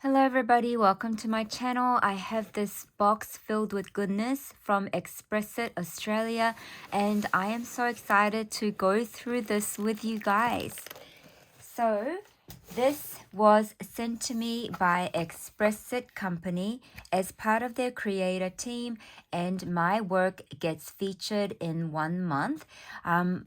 Hello everybody, welcome to my channel. I have this box filled with goodness from Xpressit Australia and I am so excited to go through this with you guys. So this was sent to me by Xpressit company as part of their creator team, and my work gets featured in 1 month.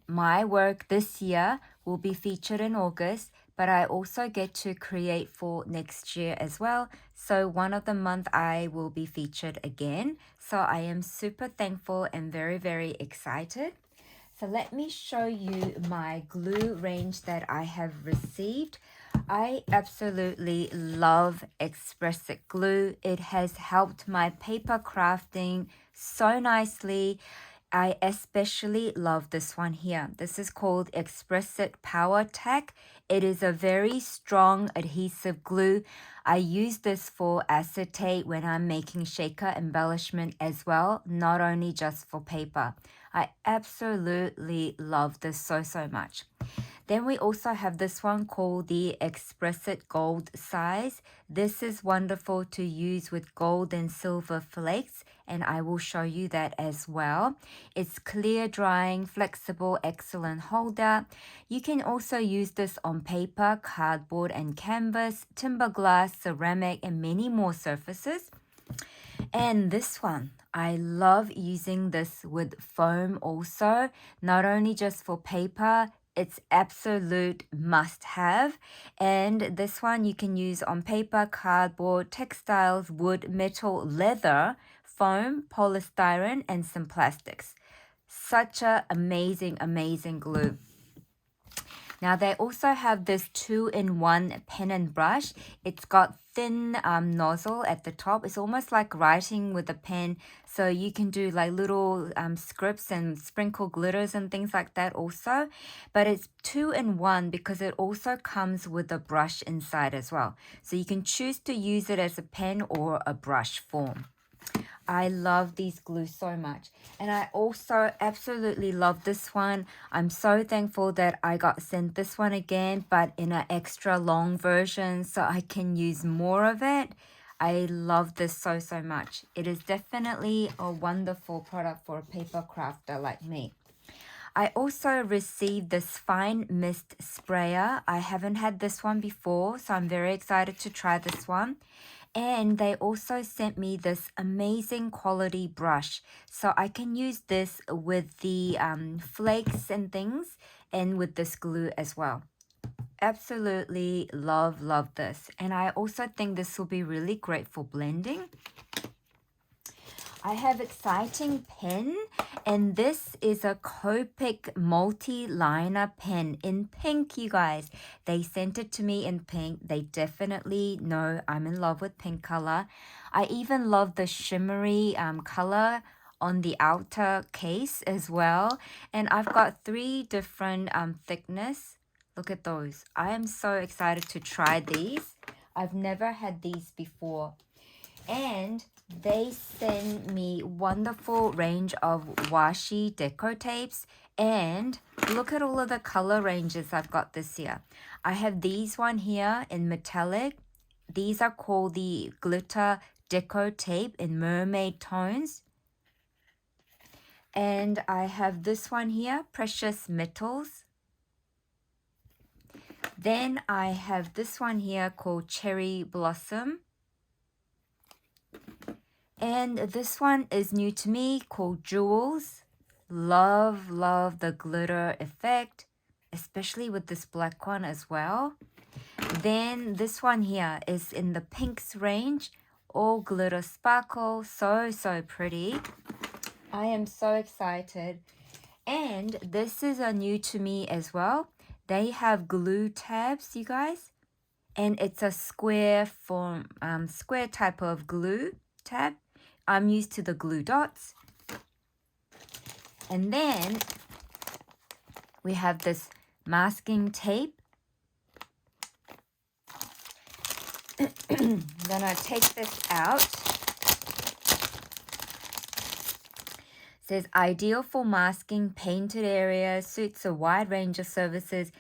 My work this year will be featured in August, but I also get to create for next year as well. So one of the month I will be featured again. So I am super thankful and very excited. So let me show you my glue range that I have received. I absolutely love Xpressit glue. It has helped my paper crafting so nicely. I especially love this one here. This is called Xpressit Power Tech. It is a very strong adhesive glue. I use this for acetate when I'm making shaker embellishment as well, not only just for paper. I absolutely love this so much. Then we also have this one called the Xpressit Gold Size. This is wonderful to use with gold and silver flakes, and I will show you that as well. It's clear drying, flexible, excellent holder. You can also use this on paper, cardboard and canvas, timber glass, ceramic, and many more surfaces. And this one, I love using this with foam also, not only just for paper, it's absolute must have. And this one you can use on paper, cardboard, textiles, wood, metal, leather, foam, polystyrene, and some plastics. Such a amazing glue. Now they also have this 2-in-1 pen and brush. It's got thin nozzle at the top. It's almost like writing with a pen. So you can do like little scripts and sprinkle glitters and things like that also. But it's 2-in-1 because it also comes with a brush inside as well. So you can choose to use it as a pen or a brush form. I love these glues so much. And I also absolutely love this one. I'm so thankful that I got sent this one again, but in an extra long version so I can use more of it. I love this so much. It is definitely a wonderful product for a paper crafter like me. I also received this fine mist sprayer. I haven't had this one before, so I'm very excited to try this one. And they also sent me this amazing quality brush. So I can use this with the flakes and things and with this glue as well. Absolutely love this. And I also think this will be really great for blending. I have exciting pen, and this is a Copic multi-liner pen in pink, you guys. They sent it to me in pink. They definitely know I'm in love with pink color. I even love the shimmery color on the outer case as well. And I've got 3 different thickness. Look at those. I am so excited to try these. I've never had these before. And they send me wonderful range of washi deco tapes, and look at all of the color ranges I've got this year. I have these one here in metallic. These are called the glitter deco tape in mermaid tones. And I have this one here, precious metals. Then I have this one here called cherry blossom. And this one is new to me, called Jewels. Love the glitter effect, especially with this black one as well. Then this one here is in the pinks range, all glitter sparkle, so pretty. I am so excited. And this is a new to me as well. They have glue tabs, you guys. And it's a square form, square type of glue tab. I'm used to the glue dots. And then we have this masking tape. I'm gonna take this out. It says ideal for masking painted areas, suits a wide range of surfaces,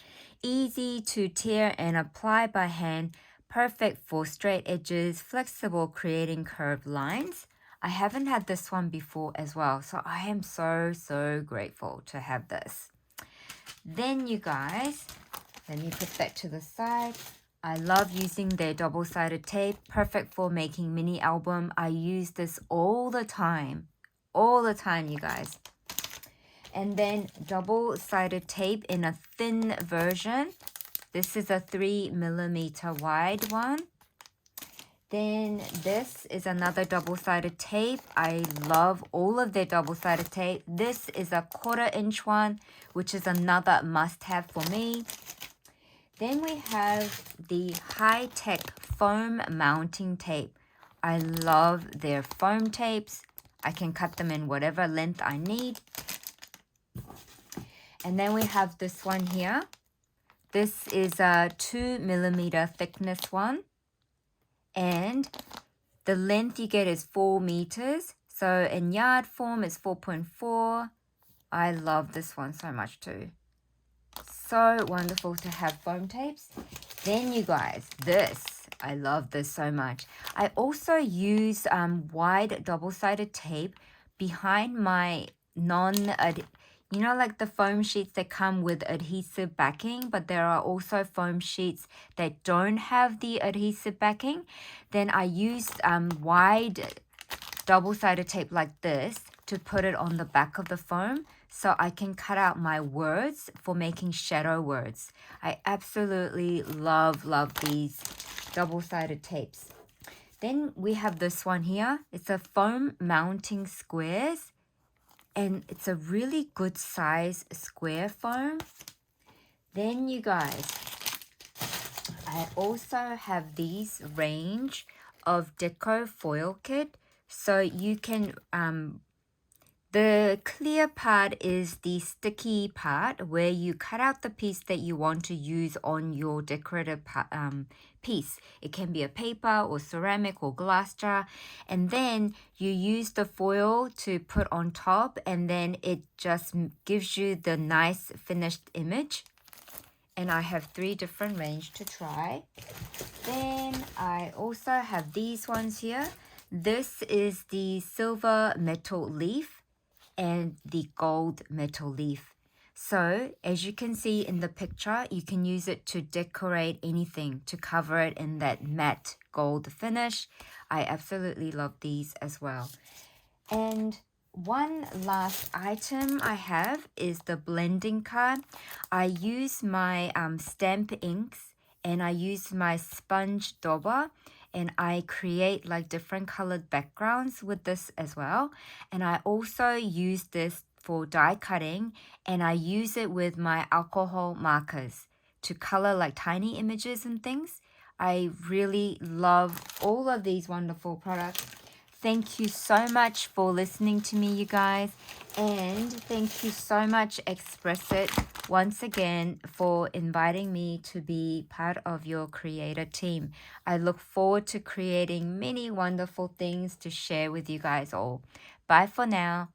easy to tear and apply by hand, Perfect for straight edges, flexible, creating curved lines. I haven't had this one before as well, so I am so grateful to have this. Then you guys, let me put that to the side. I love using their double-sided tape, perfect for making mini album. I use this all the time, you guys. And then double-sided tape in a thin version. This is a 3mm wide one. Then this is another double-sided tape. I love all of their double-sided tape. This is a 1/4" one, which is another must-have for me. Then we have the high-tech foam mounting tape. I love their foam tapes. I can cut them in whatever length I need. And then we have this one here. This is a 2mm thickness one. And the length you get is 4 meters. So in yard form is 4.4. I love this one so much too. So wonderful to have foam tapes. Then you guys, I love this so much. I also use wide double-sided tape behind my like the foam sheets that come with adhesive backing, but there are also foam sheets that don't have the adhesive backing. Then I use wide double-sided tape like this to put it on the back of the foam so I can cut out my words for making shadow words. I absolutely love these double-sided tapes. Then we have this one here. It's a foam mounting squares, and it's a really good size square foam. Then you guys, I also have these range of deco foil kit. So you can, the clear part is the sticky part where you cut out the piece that you want to use on your decorative piece. It can be a paper or ceramic or glass jar. And then you use the foil to put on top, and then it just gives you the nice finished image. And I have 3 different range to try. Then I also have these ones here. This is the silver metal leaf and the gold metal leaf. So as you can see in the picture, you can use it to decorate anything, to cover it in that matte gold finish. I absolutely love these as well. And one last item I have is the blending card. I use my stamp inks, and I use my sponge dauber, and I create like different colored backgrounds with this as well. And I also use this for die cutting, and I use it with my alcohol markers to color like tiny images and things. I really love all of these wonderful products. Thank you so much for listening to me, you guys. And thank you so much, Xpressit, once again for inviting me to be part of your creator team. I look forward to creating many wonderful things to share with you guys all. Bye for now.